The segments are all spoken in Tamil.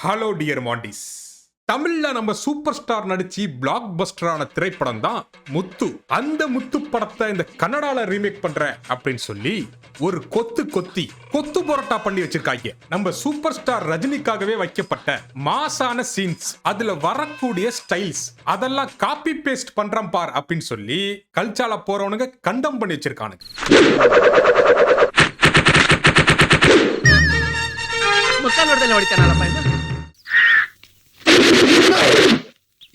Hello dear mantis. தமிழ்ல நம்ம சூப்பர் ஸ்டார் நடிச்சு பிளாக் பஸ்டரான திரைப்படம் தான் முத்து. அந்த முத்து படத்தை இந்த கன்னடால ரீமேக் பண்ற அப்படின்னு சொல்லி ஒரு கொத்து பரோட்டா பண்ணி வச்சிருக்காங்க. நம்ம சூப்பர் ஸ்டார் ரஜினிக்காகவே வைக்கப்பட்ட மாசான சீன்ஸ், அதுல வரக்கூடிய ஸ்டைல்ஸ் அதெல்லாம் காப்பி பேஸ்ட் பண்றோம் பார் அப்படின்னு சொல்லி கல்ச்சால போறவனுங்க கண்டம் பண்ணி வச்சிருக்கானுங்க.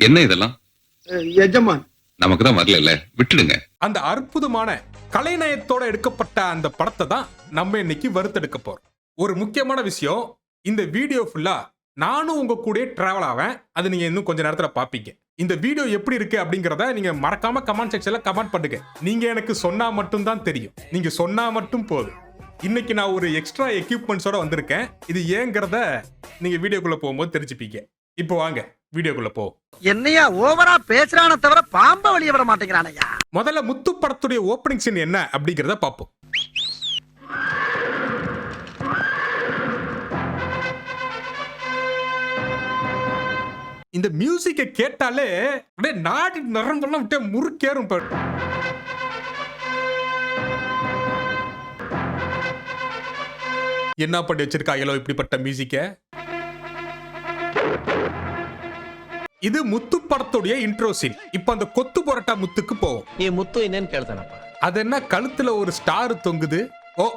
என்ன இதெல்லாம் எஜமான் நமக்கு தான் வரல, விட்டுடுங்க. அந்த அற்புதமான கலைநயத்தோட எடுக்கப்பட்ட அந்த படத்தை தான் நம்ம இன்னைக்கு வறுத்தெடுக்க போறோம். ஒரு முக்கியமான விஷயம், இந்த வீடியோ ஃபுல்லா நானும் உங்க கூட டிராவல் ஆவேன். அது நீங்க இன்னும் கொஞ்ச நேரத்துல பாப்பீங்க. இந்த வீடியோ எப்படி இருக்கு அப்படிங்கறத நீங்க மறக்காம கமெண்ட் செக்ஷன்ல கமெண்ட் பண்ணுங்க. நீங்க எனக்கு சொன்னா மட்டும் தான் தெரியும், நீங்க சொன்னா மட்டும் போதும். இன்னைக்கு நான் ஒரு எக்ஸ்ட்ரா எக்யூப்மெண்ட்ஸோட வந்திருக்கேன். இது ஏங்கிறத நீங்க வீடியோக்குள்ள போகும்போது தெரிஞ்சுப்பீங்க. இப்போ வாங்க வீடியோக்குள்ள போ. என்னையா ஓவரா பேசுறானே தவிர பாம்ப வெளிய விட மாட்டேங்கிறானயா. முதல்ல முத்து படத்துடைய ஓப்பனிங் சீன் என்ன அப்படிங்கறத பாப்போம். இந்த மியூசிக்கை கேட்டாலே அப்படியே நாடி நரம்பெல்லாம் விட்டு முறுக்கேறும். என்ன பண்ணி வச்சிருக்காங்களோ இப்படிப்பட்ட மியூசிக்க. இது முத்து படத்துடைய இன்ட்ரோ சீன். இப்ப அந்த கொத்து பரோட்டா முத்துக்கு போவோம். நீ முத்து என்னன்னு கேளுதானப்பா. அது என்ன கழுத்துல ஒரு ஸ்டார் தொங்குது? ஓ,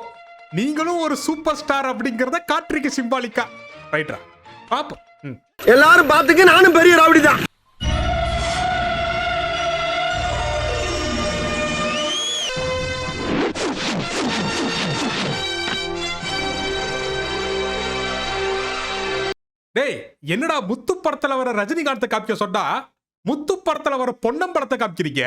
நீங்களும் ஒரு சூப்பர் ஸ்டார் அப்படிங்கறத காட்ரிக்கு சிம்பாலிக்கா. ரைட்டா, பாப்போம். எல்லாரும் பாத்துக்க, நானும் பெரிய ராவடி தான். டேய், என்னடா முத்து படத்துல வர ரஜினிகாந்த் காப்பிக்க சொன்னா முத்து படத்துல வர பொன்னம் படத்தை காப்பிக்கிறீங்க?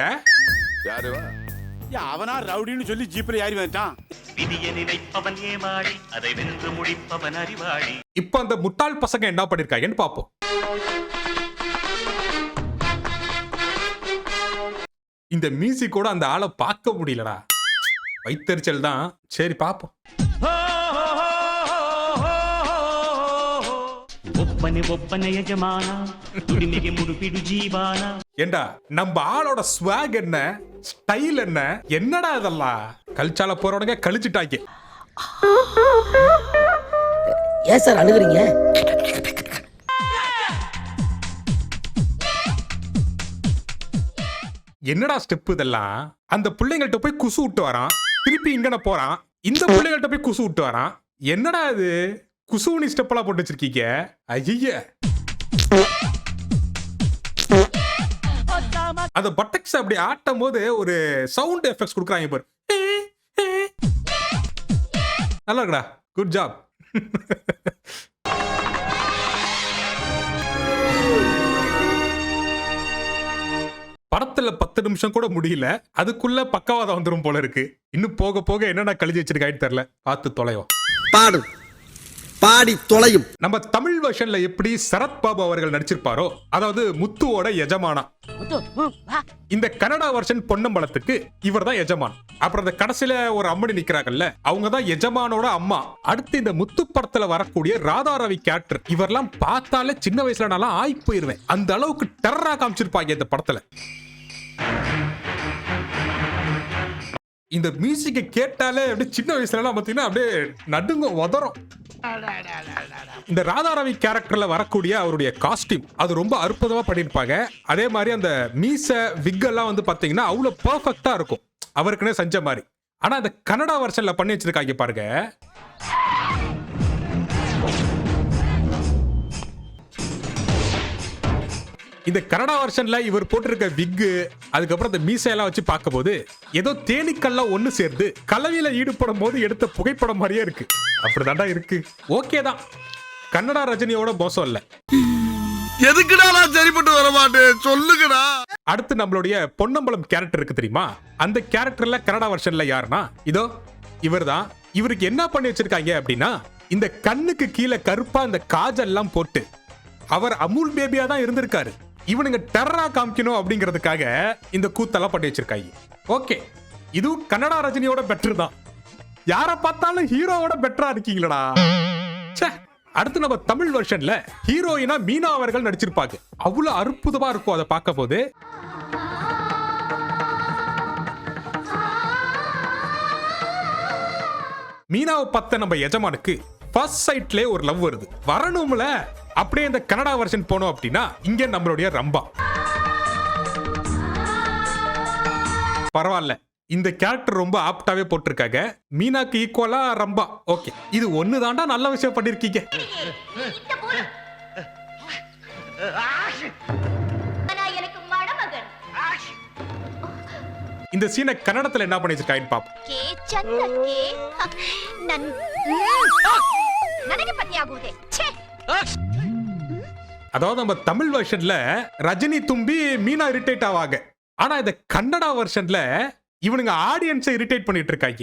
அவனா ரவுடின்னு சொல்லி ஜீப்ல ஏறி வந்துட்டான். விதியை நினைப்பவன் ஏமாளி, அதை வென்று முடிப்பவன் அறிவாளி. இப்ப அந்த முட்டாள் பசங்க என்ன பண்ணிருக்காங்கன்னு பாப்போம். இந்த மியூசிக்கோட அந்த ஆளை பார்க்க முடியலடா, வைத்தறிச்சல் தான். சரி பாப்போம். ಒಪ್ಪನೆ ಯಜಮಾನ, ದುಡಿಮೆಗೆ ಮುಡುಪಿಡು ಜೀವಾನ. ஏண்டா, நம்ம ஆளோட ஸ்வாக் என்ன, ஸ்டைல் என்ன, என்னடா இதெல்லாம்? கல்ச்சால போறவனுங்க கழிச்சுட்டாங்க. ஏன் சார் அழுகுறீங்க? என்னடா ஸ்டெப் இதெல்லாம்? அந்த பிள்ளைங்கள்ட்ட போய் குசு விட்டு வரான், திருப்பி இங்கன போறான், இந்த பிள்ளைங்கள்ட்ட போய் குசு விட்டு வரான். என்னடா இது குசுவனி ஸ்டெப் எல்லாம் போட்டு வச்சிருக்கீங்க? ஐய, அந்த பட்டக்ஸ் அப்படி ஆட்டும் போது ஒரு சவுண்ட் எஃபெக்ட்ஸ் கொடுக்குறாங்க பாரு. நல்லா இருக்குடா, குட் ஜாப். படத்துல 10 நிமிஷம் கூட முடியல, அதுக்குள்ள பக்கவாதம் வந்துரும் போல இருக்கு. இன்னும் போக போக என்னடா கழிச்சு வச்சிருக்காயின்னு தெரியல. பார்த்து தொலைவோம். பாடு பாடி தொலையும். நம்ம தமிழ் வெர்ஷன்ல எப்படி சரத் பாபு அவர்கள் நடிச்சிருப்பாரோ, அதாவது முத்துவோட எஜமானா, இந்த கன்னடா வெர்ஷன் பொன்னம்பலத்துக்கு இவர் தான் எஜமான். அப்புறம் இந்த கடைசியில ஒரு அம்மணி நிக்கிறாங்கல்ல, அவங்க தான் எஜமானோட அம்மா. அடுத்து இந்த முத்து படத்துல வரக்கூடிய ராதா ரவி கேரக்டர், இவரெல்லாம் பார்த்தாலே சின்ன வயசுல நான் ஆகி போயிருவேன். அந்த அளவுக்கு டெரரா காமிச்சிருப்பாங்க இந்த படத்துல. இந்த மியூசிக்கை கேட்டாலே அப்படியே சின்ன வயசுல எல்லாம் பாத்தீங்கன்னா அப்படியே நடுங்க உதறும். இந்த ராதா ரவி கேரக்டர்ல வரக்கூடிய அவருடைய காஸ்டியூம் அது ரொம்ப அற்புதமா பண்ணிருப்பாங்க. அதே மாதிரி அந்த மீச விக் எல்லாம் வந்து பாத்தீங்கன்னா அவ்வளவு பெர்ஃபெக்ட்டா இருக்கும், அவருக்குனே செஞ்ச மாதிரி. ஆனா அந்த கன்னடா வெர்ஷன்ல பண்ணி வச்சிருக்காங்க பாருங்க. இந்த கன்னடா வெர்ஷன்ல இவர் போட்டிருக்க விக்கு, அதுக்கப்புறம் இந்த மீசையெல்லாம் வச்சு பார்க்கும்போது ஏதோ தேனீக்கெல்லாம் ஒண்ணு சேர்ந்து கலவியில ஈடுபடும் போது எடுத்த புகைப்படம் மாதிரியே இருக்கு. அப்படிதான்டா இருக்கு. ஓகே தான், கன்னடா ரஜினியோட மோசம் இல்ல. எதுக்குடா நான் சரிப்பட்டு வர மாட்டேன், சொல்லுங்கடா. அடுத்து நம்மளுடைய பொன்னம்பலம் கேரக்டர் இருக்கு தெரியுமா? அந்த கேரக்டர்ல கன்னடா வெர்ஷன்ல யாருன்னா இதோ இவர்தான். இவருக்கு என்ன பண்ணி வச்சிருக்காங்க அப்படின்னா, இந்த கண்ணுக்கு கீழே கருப்பா இந்த காஜெல்லாம் போட்டு அவர் அமுல் பேபியா தான் இருந்திருக்காரு. இவனுங்க டெரரா காமிக்கணும் அப்படிங்கிறதுக்காக இந்த கூத்தெல்லாம் பண்ணி வச்சிருக்காங்க. ஓகே, இதுவும் கன்னடா ரஜினியோட பெட்டர் தான். யார பார்த்தாலும் ஹீரோவோட பெட்டரா இருக்கீங்களடா. அடுத்து நம்ம தமிழ் வெர்ஷன்ல ஹீரோயினா மீனா அவர்கள் நடிச்சிருப்பாங்க. அவ்வளவு அற்புதமா இருக்கும் அதை பார்க்க போது. மீனாவை பார்த்த நம்ம எஜமானுக்கு ஃபர்ஸ்ட் சைட்ல ஒரு லவ் வருது. வரணும்ல. அப்படியே இந்த கன்னடா வெர்ஷன் போனோம் அப்படின்னா இங்க நம்மளுடைய ரம்பா. பரவாயில்ல, இந்த கேரக்டர் ரொம்ப ஆப்டாவே போட்டிருக்காங்க. மீனாக்கு ஈக்குவலா ரம்பா. ஓகே, இது ஒண்ணுதான்டா நல்ல விஷயம் பண்ணிருக்கீங்க. இந்த சீனை கன்னடத்துல என்ன பண்ணிருக்காங்க பாப்போம். அதாவது நம்ம தமிழ் வெர்ஷன்ல ரஜினி தும்பி மீனா இரிட்டேட் ஆவாங்க. ஆனா இந்த கன்னடா வெர்ஷன்ல இவனுங்க ஆடியன்ஸை இரிட்டேட் பண்ணிட்டு இருக்காங்க.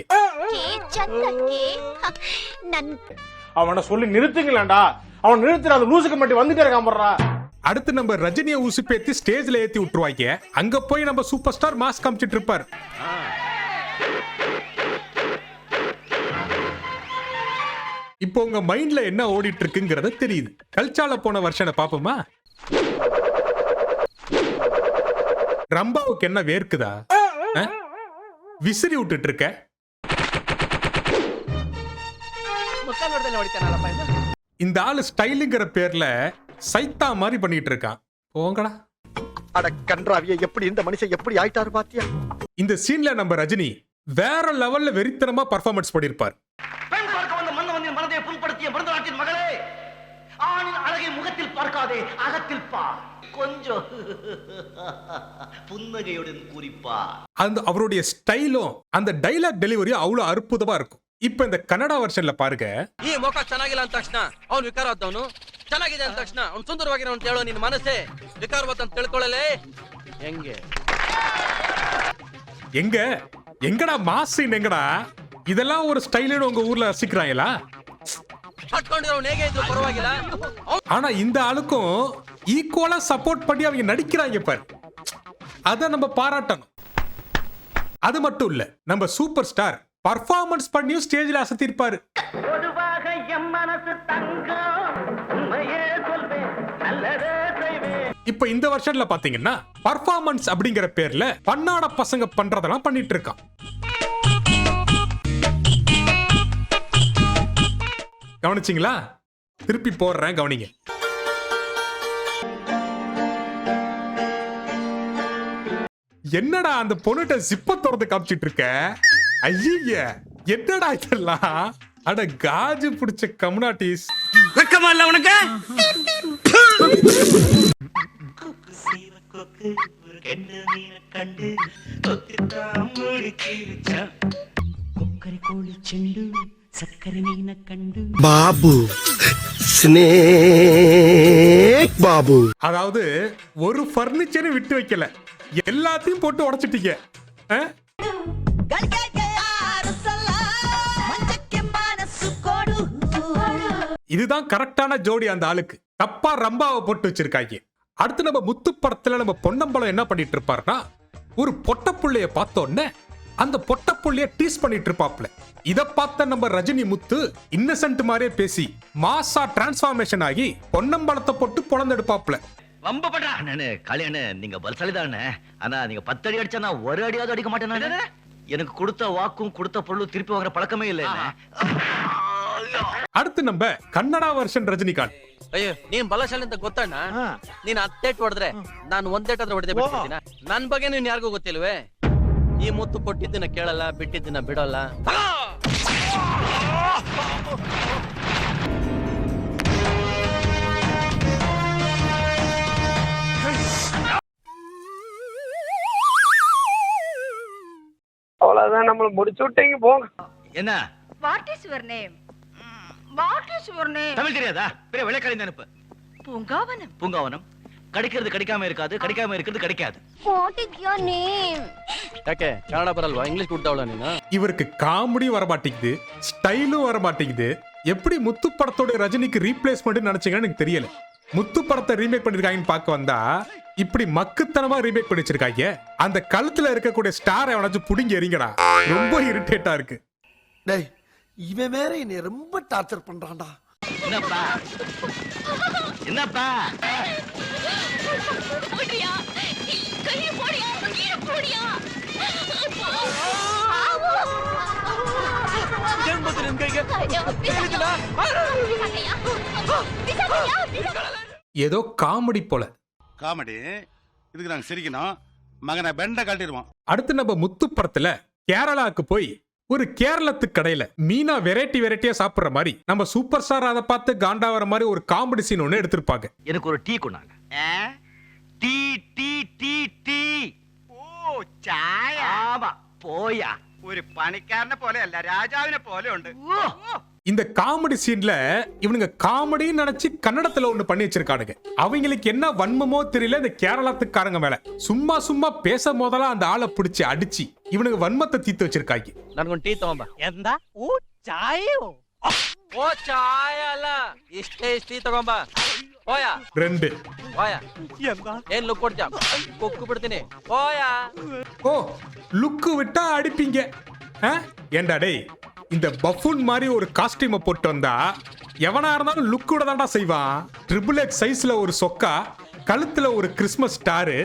அவனை சொல்லி நிறுத்துங்களேன்டா. அவன் நிறுத்துற அந்த லூசுக்கு மட்டும் வந்துட்டே இருக்கான் போடுறா. அடுத்து நம்ம ரஜினியை உசுப்பேத்தி ஸ்டேஜ்ல ஏத்தி விட்டுருவாங்க. அங்க போய் நம்ம சூப்பர் ஸ்டார் மாஸ் காமிச்சிட்டு இருப்பார். இப்போ உங்க மைண்ட்ல என்ன ஓடிட்டு இருக்குங்கிறத தெரியுது. கல்ச்சால போன வருஷனை பாப்போமா? ரம்பாவுக்கு என்ன வேர்க்குதா? விசிறி விட்டுட்டு இருக்க. இந்த ஆளு ஸ்டைலுங்கிற பேர்ல சைத்தா மாதிரி பண்ணிட்டு இருக்கான். போங்கடா. அட கன்றாவிய, எப்படி இந்த மனுஷன் எப்படி ஆயிட்டாரு பாத்தியா? இந்த சீன்ல நம்ம ரஜினி வேற லெவல்ல வெறித்தனமா பர்ஃபார்மன்ஸ் பண்ணிருப்பார். பெண் பார்க்க வந்த மன்னவனின் மனதை புண்படுத்திய மருந்த நாட்டின் மகளே, ஆணின் அழகை முகத்தில் பார்க்காதே, அகத்தில் பார். கொஞ்சம் புன்னகையுடன் குறிப்பார். அந்த அவருடைய ஸ்டைலும் அந்த டைலாக் டெலிவரியும் அவ்வளவு அற்புதமா இருக்கும். இப்ப இந்த கன்னடா வெர்ஷன்ல பாருங்க. ಈ ಮುಖ ಚೆನ್ನಾಗಿಲ್ಲ ಅಂದ ತಕ್ಷಣ ಅವ್ನು ವಿಕಾರವಾದವನು, ಚೆನ್ನಾಗಿದೆ ಅಂದ ತಕ್ಷಣ ಅವ್ನು ಸುಂದರವಾಗಿರೋ ಅಂತ ಹೇಳೋ ನಿನ್ನ ಮನಸ್ಸೇ ವಿಕಾರವಾದ ಅಂತ ತಿಳ್ಕೊಳ್ಳಲೇ ಹೆಂಗೆ? எங்கடா மாசின் எங்கடா? இதெல்லாம் ஒரு ஸ்டைலுன்னு உங்க ஊர்ல ரசிக்கிறாங்களா? கட்ಕೊಂಡಿರೋನು ಹೇಗೆ ಇದ್ರು ಪರವಾಗಿಲ್ಲ. ஆனா இந்த ஆளுக்கும் ஈக்குவலா சப்போர்ட் பண்ணி அவங்க நடிக்கிறாங்க பாரு. அத நம்ம பாராட்டணும். அது மட்டும் இல்ல, நம்ம சூப்பர் ஸ்டார் பர்ஃபார்மன்ஸ் பண்ணியும் ஸ்டேஜ்ல அசத்திருப்பாரு. பொதுவாக எம் மனசு தங்கம், உண்மையே சொல்வேன், நல்லதே செய்வேன். இப்ப இந்த வருஷன்ல பாத்தீங்கன்னா பர்ஃபார்மன்ஸ் அப்படிங்கிற பேர்ல பன்னாட பசங்க பண்றதெல்லாம் பண்ணிட்டு இருக்கான். கவனிச்சிங்களா? திருப்பி போடுறேன், கவனிங்க. என்னடா அந்த பொண்ணுட்ட ஜிப்ப திறந்து காமிச்சிட்டு இருக்க? ஐய, என்னடா இதெல்லாம்? அட காஜு பிடிச்ச கம்யூனிட்டிஸ். வெக்கமா இல்ல உனக்கு? கண்டு மீன கண்டு தொத்தித்தான் முடிச்சிருச்சான். கொக்கரி கோழி செண்டு சக்கரை மீன கண்டு பாபு ஸ்னேக் பாபு. அதாவது ஒரு பர்னிச்சரை விட்டு வைக்கல, எல்லாத்தையும் போட்டு உடைச்சிட்டீங்க. இதுதான் கரெக்டான ஜோடி அந்த ஆளுக்கு. தப்பா ரம்பாவை போட்டு வச்சிருக்காங்க. அடுத்து நம்ம முத்து படத்துல நம்ம பொன்னம்பலம் என்ன பண்ணிட்டு இருப்பாருன்னா, ஒரு பொட்ட புள்ளைய பார்த்தோன்னே அந்த பொட்ட புள்ளைய டீஸ் பண்ணிட்டு இருப்பாப்ல. இத பார்த்த நம்ம ரஜினி முத்து இன்னசென்ட் மாதிரியே பேசி மாசா டிரான்ஸ்ஃபார்மேஷன் ஆகி பொன்னம்பலத்தை போட்டு பொழந்தெடுப்பாப்ல. ரொம்ப பண்றா அண்ணே. காளியண்ணே, நீங்க பலசாலிதானே. ஆனா நீங்க 10 அடி அடிச்சா நான் ஒரு அடியாவது அடிக்க மாட்டேன். எனக்கு கொடுத்த வாக்கும் கொடுத்த பொருளும் திருப்பி வாங்குற பழக்கமே இல்லை. அடுத்து நம்ம கன்னடா வெர்ஷன் ரஜினிகாந்த். ಅಯ್ಯೋ, ನೀನ್ ಬಲಶಾಲಿ ಅಂತ ಗೊತ್ತಣ್ಣ. ನೀನ್ 10 ಏಟ್ ಹೊಡೆದ್ರೆ ನಾನು 1 ಏಟ್ ಆದ್ರೆ ಹೊಡೆದೇ ಬಿಡ್ತೀನಿ. ನನ್ ಬಗ್ಗೆ ನೀನ್ ಯಾರಿಗೂ ಗೊತ್ತಿಲ್ವೇ? ಈ ಮುತ್ತು ಕೊಟ್ಟಿದ್ದನ್ನ ಕೇಳಲ್ಲ, ಬಿಟ್ಟಿದ್ದನ್ನ ಬಿಡಲ್ಲ. அவ்வளவுதான், நம்மள முடிச்சு விட்டீங்க போங்க. என்ன? What is your name? What is your name? Tamil தெரியாதா? பெரிய வெள்ளைக்காரி நினைப்பு. பூங்காவனம். பூங்காவனம் கிடைக்கிறது கிடைக்காம இருக்காது, கிடைக்காம இருக்கிறது கிடைக்காது. What is your name? ಯಾಕೆ ಕನ್ನಡ ಬರಲ್ವಾ? ಇಂಗ್ಲಿಷ್ ಬಿಡ್ತಾವಳ ನೀನು? இவருக்கு காமெடி வர மாட்டேங்குது, ஸ்டைலும் வர மாட்டேங்குது. எப்படி முத்து படத்தோட ரஜினிக்கு ரீப்ளேஸ்மெண்ட் நினைச்சீங்கன்னு எனக்கு தெரியல. முத்து படத்தை ரீமேக் பண்ணிருக்காங்கன்னு பார்க்க வந்தா இப்படி மக்குத்தனமா ரீமேக் பண்ணி வச்சிருக்காங்க. அந்த கழுத்துல இருக்கக்கூடிய ஸ்டாரை அவனாச்சும் புடிங்கி எறிங்கடா. ரொம்ப இரிட்டேட்டா இருக்கு. டேய், இவன் வேற என்னை ரொம்ப டார்ச்சர் பண்றான்டா. என்னப்பா என்னப்பா போடியா கை போடியா கீழ போடியா ஏதோ காமெடி போல. காமெடி இதுக்கு நாங்க சிரிக்கணும். மகனை பெண்ட காட்டிடுவோம். அடுத்து நம்ம முத்து படத்துல கேரளாக்கு போய் ஒரு கேரளத்து கடையில மீனா வெரைட்டியா சாப்பிடுற மாதிரி நம்ம சூப்பர் ஸ்டார் அதை பார்த்து காண்டா வர மாதிரி ஒரு காமெடி சீன் ஒண்ணு எடுத்திருப்பாங்க. எனக்கு ஒரு டீ கொண்டாங்க. Tea tea tea tea. ഓ ചായ ஆமா போயா. ഒരു പണിക്കാരനെ പോലെയല്ല രാജാവിനെ പോലെ ഉണ്ട് இந்த காமெடி சீன்ல இவனுங்க காமெடின்னு நினைச்சு கன்னடத்துல ஒண்ணு பண்ணி வச்சிருக்கானுங்க. அவங்களுக்கு என்ன வன்மமோ தெரியல இந்த கேரளத்துக்காரங்க மேல. சும்மா பேச முதல்ல அந்த ஆளை பிடிச்சி அடிச்சு இவனுங்க வன்மத்தை தீர்த்து வச்சிருக்காங்க. ನನ್ಗೊಂದು ಟೀ ತಗೊಂಬ. എന്താ ഓ ചായയോ ಓ ಚಾಯ ಅಲ್ಲ, ಇಷ್ಟೇ ಟೀ ತಗೊಂಬ. ಹೋಯಾ 2 ಹೋಯಾ. എന്താ ಏನ್ ಲುಕ್ ಕೊಡ್ತೀಯ? ಕೊಕ್ಕು ಬಿಡ್ತೀನಿ. ಹೋಯಾ. ஓ லுக்கு விட்டா அடிப்பீங்க. ஏண்டா டேய், இந்த பஃபூன் மாதிரி ஒரு காஸ்டியூமை போட்டு வந்தா எவனா இருந்தாலும் லுக்கோட தான்டா செய்வான். XXX சைஸ்ல ஒரு சொக்கா, கழுத்துல ஒரு கிறிஸ்மஸ் ஸ்டாரு,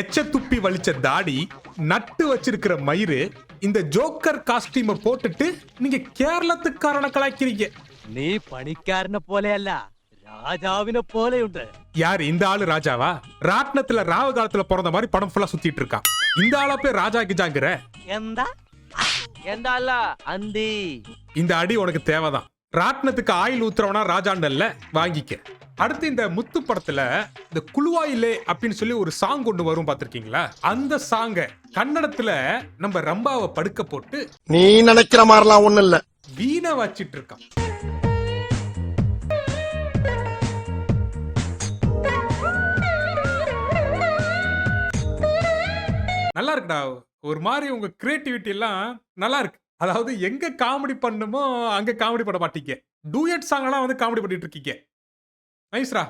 எச்ச துப்பி வலிச்ச தாடி, நட்டு வச்சிருக்கிற மயிறு, இந்த ஜோக்கர் காஸ்டியூமை போட்டுட்டு நீங்க கேரளத்துக்காரனை கலாய்க்கிறீங்க. നീ പണിക്കാരനെ പോലെയല്ല രാജാവിനെ പോലെയുണ്ട്. யார் இந்த ஆளு? ராஜாவா? ராட்னத்துல ராவ காலத்துல பிறந்த மாதிரி படம் ஃபுல்லா சுத்திட்டு இருக்கான். இந்த ஆளா போய் ராஜா கிஜாங்கிற. എന്താ ಎಂದ ಅಲ್ಲ ಅಂದಿ. இந்த அடி உனக்கு தேவைதான். ராட்னத்துக்கு ஆயில் ஊத்துறவனா ராஜாண்டல்ல, வாங்கிக்க. அடுத்து இந்த முத்து படத்துல இந்த குழுவாயிலே அப்படின்னு சொல்லி ஒரு சாங் ஒன்று வரும், பாத்திருக்கீங்களா? அந்த சாங்க கன்னடத்துல நம்ம ரம்பாவை படுக்க போட்டு நீ நினைக்கிற மாதிரிலாம் ஒண்ணு இல்ல. வீணை வச்சிட்டு இருக்கான். நல்லா இருக்குடா. ஒரு மாதிரி உங்க கிரியேட்டிவிட்டி எல்லாம் நல்லா இருக்கு. அதாவது எங்க காமெடி பண்ணுமோ அங்க காமெடி பண்ண மாட்டீங்க. டூயட் சாங் எல்லாம் வந்து காமெடி பண்ணிட்டு இருக்கீங்க. நைஸ்ரா,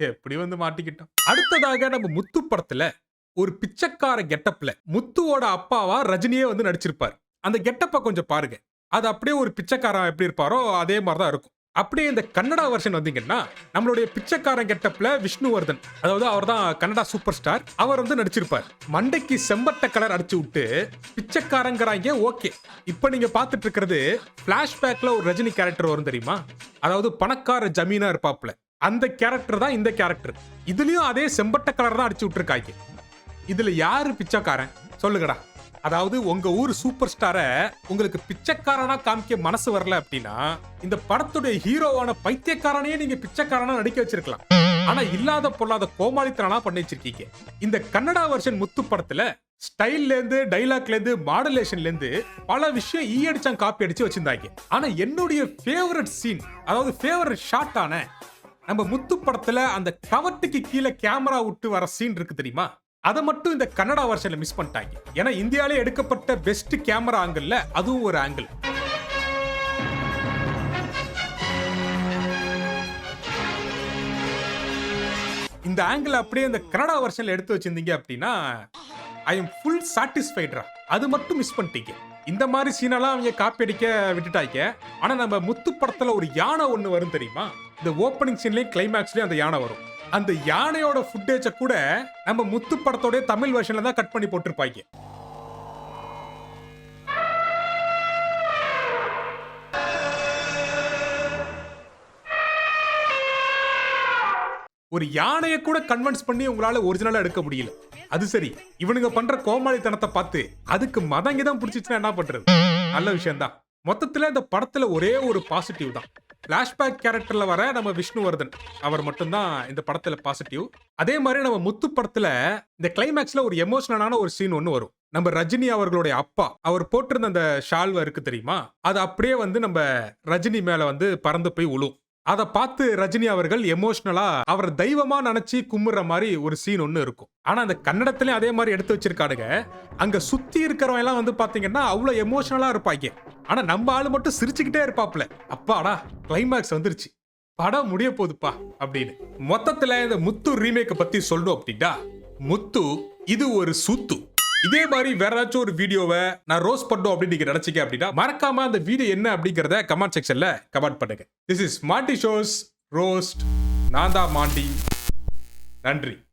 எப்படி வந்து மாட்டிக்கிட்டோம். அடுத்ததாக நம்ம முத்து படத்துல ஒரு பிச்சைக்கார கெட்டப்ல முத்துவோட அப்பாவா ரஜினியே வந்து நடிச்சிருப்பார். அந்த கெட்டப்ப கொஞ்சம் பாருங்க. அது அப்படியே ஒரு பிச்சைக்காரன் எப்படி இருப்பாரோ அதே மாதிரிதான் இருக்கும். அப்படியே இந்த கன்னடா வெர்ஷன் வந்தீங்கன்னா நம்மளுடைய பிச்சைக்காரன் கெட்டப்ல விஷ்ணுவர்தன், அதாவது அவர் தான் கன்னடா சூப்பர் ஸ்டார், அவர் வந்து நடிச்சிருப்பார். மண்டைக்கு செம்பட்ட கலர் அடிச்சு விட்டு பிச்சைக்காரங்கிறாங்க. ஓகே, இப்ப நீங்க பாத்துட்டு இருக்கிறது பிளாஷ்பேக்ல ஒரு ரஜினி கேரக்டர் வரும் தெரியுமா? அதாவது பணக்கார ஜமீனா இருப்பாப்ல, அந்த கேரக்டர் தான் இந்த கேரக்டர். இதுலயும் அதே செம்பட்ட கலர் தான் அடிச்சு விட்டுருக்காங்க. இதுல யாரு பிச்சைக்காரன் சொல்லுங்கடா. அதாவது உங்க ஊர் சூப்பர் ஸ்டாரை உங்களுக்கு பிச்சைக்காரனா காமிக்க மனசு வரல அப்படின்னா இந்த படத்துடைய ஹீரோவான பைத்தியக்காரனையே நீங்க பிச்சைக்காரனா நடிக்க வச்சிருக்கலாம். ஆனா இல்லாத பொல்லாத கோமாளித்தனா பண்ணி வச்சிருக்கீங்க. இந்த கன்னடா வெர்ஷன் முத்து படத்துல ஸ்டைல்ல இருந்து டைலாக்ல இருந்து மாடுலேஷன்ல இருந்து பல விஷயம் அடிச்சாங்க, காப்பி அடிச்சு வச்சிருந்தாங்க. ஆனா என்னுடைய ஃபேவரட் சீன், அதாவது ஃபேவரட் ஷாட் ஆன நம்ம முத்து படத்துல அந்த கவட்டுக்கு கீழே கேமரா விட்டு வர சீன் இருக்கு தெரியுமா? அதை மட்டும் இந்த கன்னடா வெர்ஷன்ல மிஸ் பண்ணிட்டாங்க. ஏன்னா இந்தியாவிலே எடுக்கப்பட்ட பெஸ்ட் கேமரா ஆங்கிள் அதுவும் ஒரு ஆங்கிள். இந்த ஆங்கிள் அப்படியே இந்த கன்னடா வெர்ஷன்ல எடுத்து வச்சிருந்தீங்க அப்படின்னா ஐ எம் ஃபுல் சாட்டிஸ்ஃபைட்ரா. அது மட்டும் மிஸ் பண்ணிட்டீங்க. இந்த மாதிரி சீனெல்லாம் அவங்க காப்பி அடிக்க விட்டுட்டாங்க. ஆனா நம்ம முத்து படத்துல ஒரு யானை ஒண்ணு வரும் தெரியுமா? இந்த ஓப்பனிங் சீன்லயும் கிளைமேக்ஸ்லயும் அந்த யானை வரும். அந்த யானையோட ஃபுட்டேஜ கூட நம்ம முத்து படத்தோட தமிழ் வெர்ஷன்ல தான் கட் பண்ணி போட்டிருப்பாங்க. ஒரு யானையை கூட கன்வின்ஸ் பண்ணி உங்களால ஒரிஜினலா எடுக்க முடியல. அது சரி, இவனுங்க பண்ற கோமாளித்தனத்தை பார்த்து அதுக்கு மதங்க தான் பிடிச்சிச்சுன்னா என்ன பண்றது? நல்ல விஷயம் தான். மொத்தத்துல இந்த படத்துல ஒரே ஒரு பாசிட்டிவ் தான். பிளாஷ்பேக் கேரக்டர்ல வர நம்ம விஷ்ணுவர்தன் அவர் மட்டும்தான் இந்த படத்துல பாசிட்டிவ். அதே மாதிரி நம்ம முத்து படத்துல இந்த கிளைமேக்ஸ்ல ஒரு எமோஷனலான ஒரு சீன் ஒன்று வரும். நம்ம ரஜினி அவர்களுடைய அப்பா அவர் போட்டிருந்த அந்த ஷால்வா இருக்கு தெரியுமா? அது அப்படியே வந்து நம்ம ரஜினி மேல வந்து பறந்து போய் உழும். அதை பார்த்து ரஜினி அவர்கள் எமோஷனலா அவர் தெய்வமா நினைச்சு கும்பிடுற மாதிரி ஒரு சீன் ஒன்று இருக்கும். ஆனா அந்த கன்னடத்திலயும் அதே மாதிரி எடுத்து வச்சிருக்கானுங்க. அங்க சுத்தி இருக்கிறவங்க எல்லாம் வந்து பாத்தீங்கன்னா அவ்வளவு எமோஷனலா இருப்பாங்க. ஆனா நம்ம ஆளு மட்டும் சிரிச்சுக்கிட்டே இருப்பாப்ல. அப்பாடா கிளைமேக்ஸ் வந்துருச்சு, படம் முடிய போகுதுப்பா அப்படின்னு. மொத்தத்துல இந்த முத்து ரீமேக் பத்தி சொல்லணும் அப்படின்னா, முத்து இது ஒரு சுத்து. இதே மாதிரி வேற ஏதாச்சும் ஒரு வீடியோவை நான் ரோஸ்ட் பண்ணோம் அப்படின்னு நீங்க நினைச்சீங்க அப்படின்னா மறக்காம அந்த வீடியோ என்ன அப்படிங்கறத கமெண்ட் செக்ஷன்ல கமெண்ட் பண்ணுங்க. This is Mandy shows roast. நான் தான் மாண்டி. நன்றி.